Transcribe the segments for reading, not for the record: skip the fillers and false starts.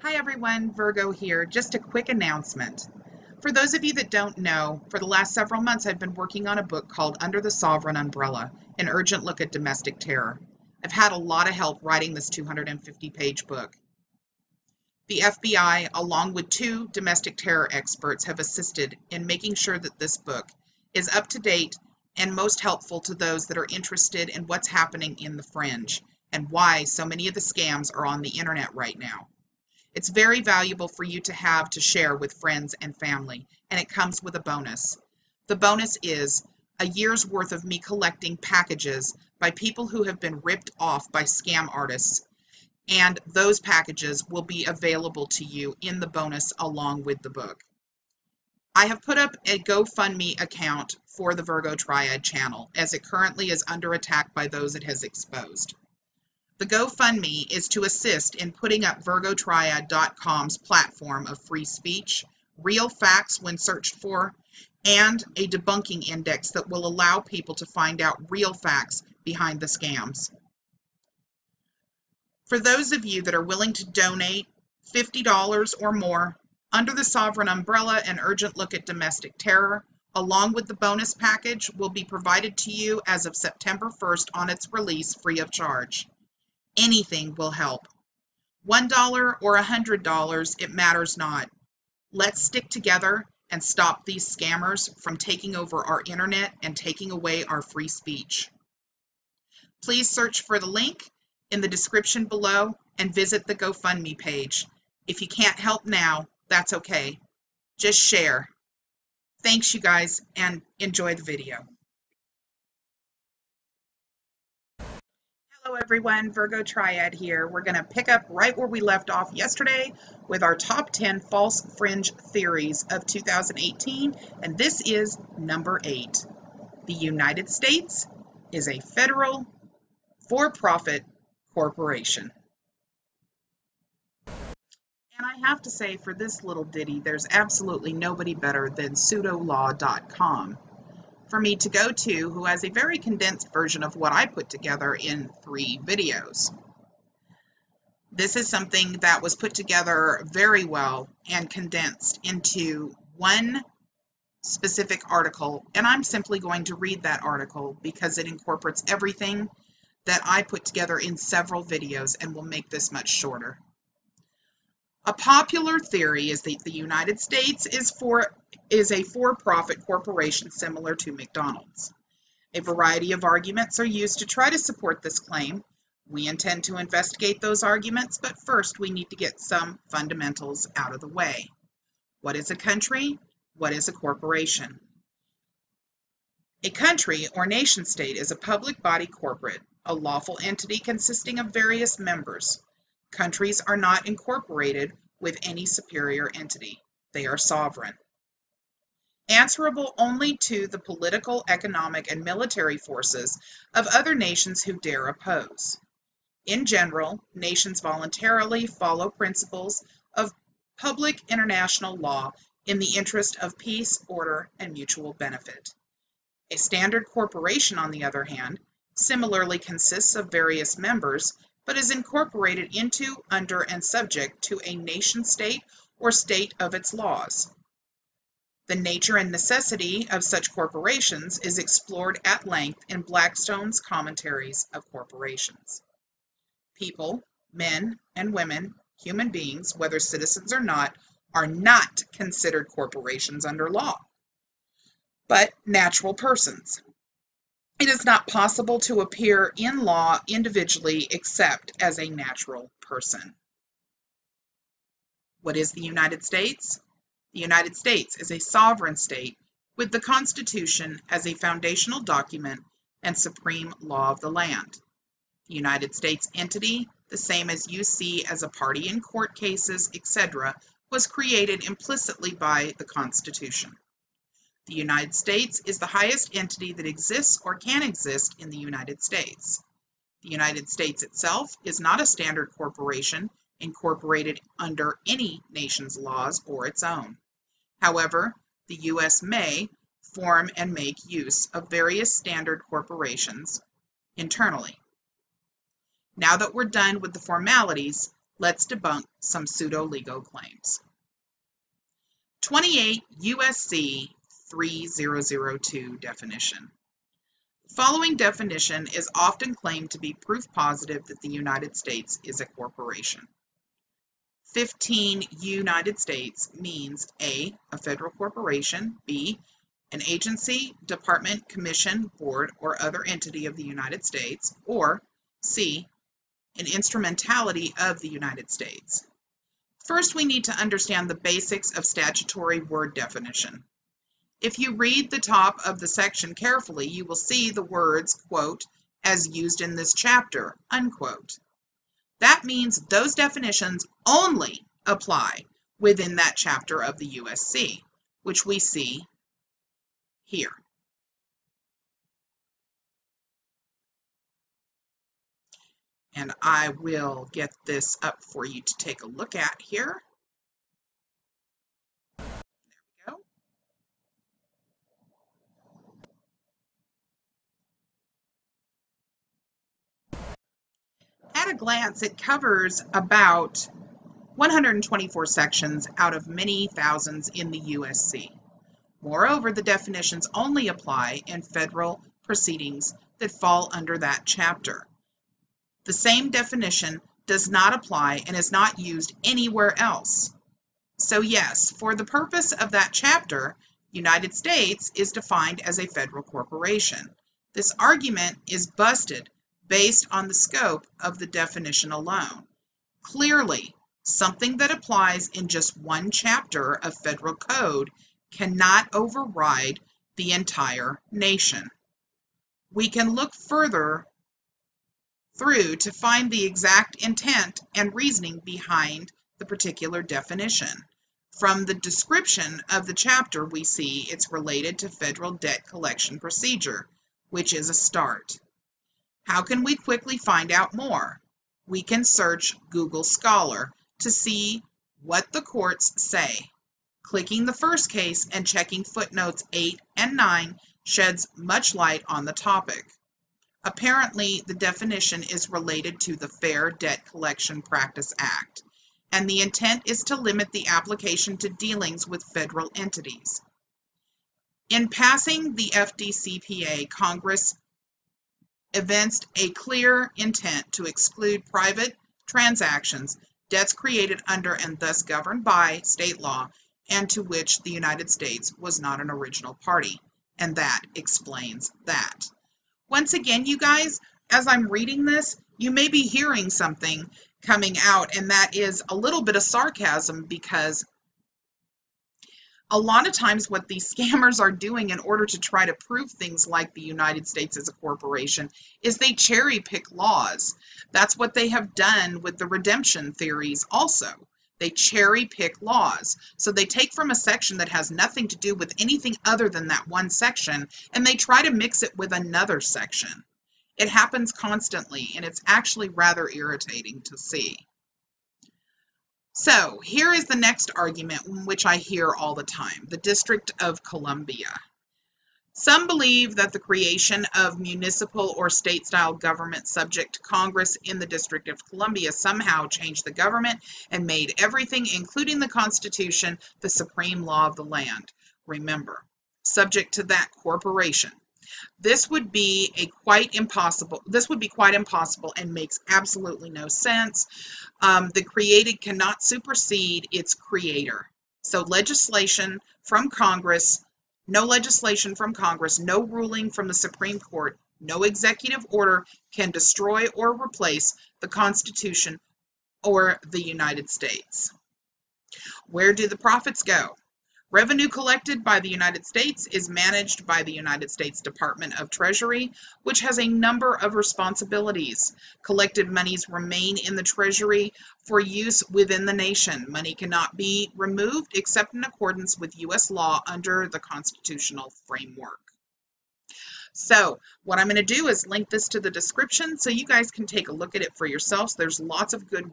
Hi everyone, Virgo here. Just a quick announcement. For those of you that don't know, for the last several months I've been working on a book called Under the Sovereign Umbrella, an urgent look at domestic terror. I've had a lot of help writing this 250-page book. The FBI, along with 2 domestic terror experts, have assisted in making sure that this book is up to date and most helpful to those that are interested in what's happening in the fringe and why so many of the scams are on the internet right now. It's very valuable for you to have to share with friends and family, and it comes with a bonus. The bonus is a year's worth of me collecting packages by people who have been ripped off by scam artists, and those packages will be available to you in the bonus along with the book. I have put up a GoFundMe account for the Virgo Triad channel, as it currently is under attack by those it has exposed. The GoFundMe is to assist in putting up VirgoTriad.com's platform of free speech, real facts when searched for, and a debunking index that will allow people to find out real facts behind the scams. For those of you that are willing to donate $50 or more, Under the Sovereign Umbrella, an urgent look at domestic terror, along with the bonus package, will be provided to you as of September 1st on its release free of charge. Anything will help. $1 or $100, it matters not. Let's stick together and stop these scammers from taking over our internet and taking away our free speech. Please search for the link in the description below and visit the GoFundMe page. If you can't help now, that's okay. Just share. Thanks, you guys, and enjoy the video. Hello everyone, Virgo Triad here. We're going to pick up right where we left off yesterday with our top 10 false fringe theories of 2018, and this is number 8. The United States is a federal, for-profit corporation. And I have to say, for this little ditty, there's absolutely nobody better than pseudolaw.com for me to go to, who has a very condensed version of what I put together in 3 videos. This is something that was put together very well and condensed into one specific article, and I'm simply going to read that article because it incorporates everything that I put together in several videos and will make this much shorter. A popular theory is that the United States is a for-profit corporation similar to McDonald's. A variety of arguments are used to try to support this claim. We intend to investigate those arguments, but first we need to get some fundamentals out of the way. What is a country? What is a corporation? A country or nation-state is a public body corporate, a lawful entity consisting of various members. Countries are not incorporated with any superior entity. They are sovereign, answerable only to the political, economic, and military forces of other nations who dare oppose. In general, nations voluntarily follow principles of public international law in the interest of peace, order, and mutual benefit. A standard corporation, on the other hand, similarly consists of various members, but is incorporated into, under, and subject to a nation-state or state of its laws. The nature and necessity of such corporations is explored at length in Blackstone's Commentaries of Corporations. People, men and women, human beings, whether citizens or not, are not considered corporations under law, but natural persons. It is not possible to appear in law individually except as a natural person. What is the United States? The United States is a sovereign state with the Constitution as a foundational document and supreme law of the land. The United States entity, the same as you see as a party in court cases, etc., was created implicitly by the Constitution. The United States is the highest entity that exists or can exist in the United States. The United States itself is not a standard corporation incorporated under any nation's laws or its own. However, the U.S. may form and make use of various standard corporations internally. Now that we're done with the formalities, Let's debunk some pseudo-legal claims. 28 U.S.C. 3002 definition. The following definition is often claimed to be proof positive that the United States is a corporation. 15 United States means A, a federal corporation, B, an agency, department, commission, board, or other entity of the United States, or C, an instrumentality of the United States. First, we need to understand the basics of statutory word definition. If you read the top of the section carefully, you will see the words, quote, as used in this chapter, unquote. That means those definitions only apply within that chapter of the USC, which we see here. And I will get this up for you to take a look at here. There we go. At a glance, it covers about 124 sections out of many thousands in the USC. Moreover, the definitions only apply in federal proceedings that fall under that chapter. The same definition does not apply and is not used anywhere else. So yes, for the purpose of that chapter, United States is defined as a federal corporation. This argument is busted based on the scope of the definition alone. Clearly, something that applies in just one chapter of federal code cannot override the entire nation. We can look further through to find the exact intent and reasoning behind the particular definition. From the description of the chapter, we see it's related to federal debt collection procedure, which is a start. How can we quickly find out more? We can search Google Scholar to see what the courts say. Clicking the first case and checking footnotes 8 and 9 sheds much light on the topic. Apparently, the definition is related to the Fair Debt Collection Practice Act, and the intent is to limit the application to dealings with federal entities. In passing the FDCPA, Congress evinced a clear intent to exclude private transactions, debts created under and thus governed by state law, and to which the United States was not an original party, and that explains that. Once again, you guys, as I'm reading this, you may be hearing something coming out, and that is a little bit of sarcasm, because a lot of times what these scammers are doing in order to try to prove things like the United States is a corporation is they cherry pick laws. That's what they have done with the redemption theories also. They cherry pick laws. So they take from a section that has nothing to do with anything other than that one section, and they try to mix it with another section. It happens constantly, and it's actually rather irritating to see. So here is the next argument, which I hear all the time, the District of Columbia. Some believe that the creation of municipal or state-style government subject to Congress in the District of Columbia somehow changed the government and made everything, including the Constitution, the supreme law of the land. Remember, subject to that corporation. This would be quite impossible and makes absolutely no sense. The created cannot supersede its creator. So legislation from Congress, no legislation from Congress, no ruling from the Supreme Court, no executive order can destroy or replace the Constitution or the United States. Where do the profits go? Revenue collected by the United States is managed by the United States Department of Treasury, which has a number of responsibilities. Collected monies remain in the Treasury for use within the nation. Money cannot be removed except in accordance with U.S. law under the constitutional framework. So what I'm going to do is link this to the description so you guys can take a look at it for yourselves. There's lots of good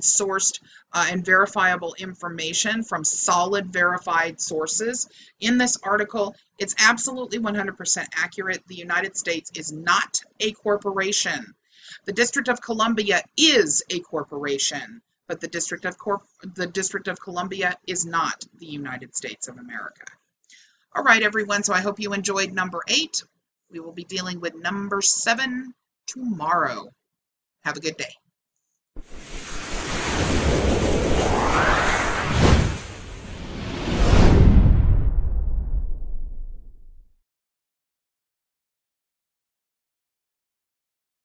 sourced and verifiable information from solid verified sources in this article. It's absolutely 100% accurate. The United States is not a corporation. The District of Columbia is a corporation, but the District of Columbia is not the United States of America. All right, everyone, so I hope you enjoyed number 8. We will be dealing with number 7 tomorrow. Have a good day.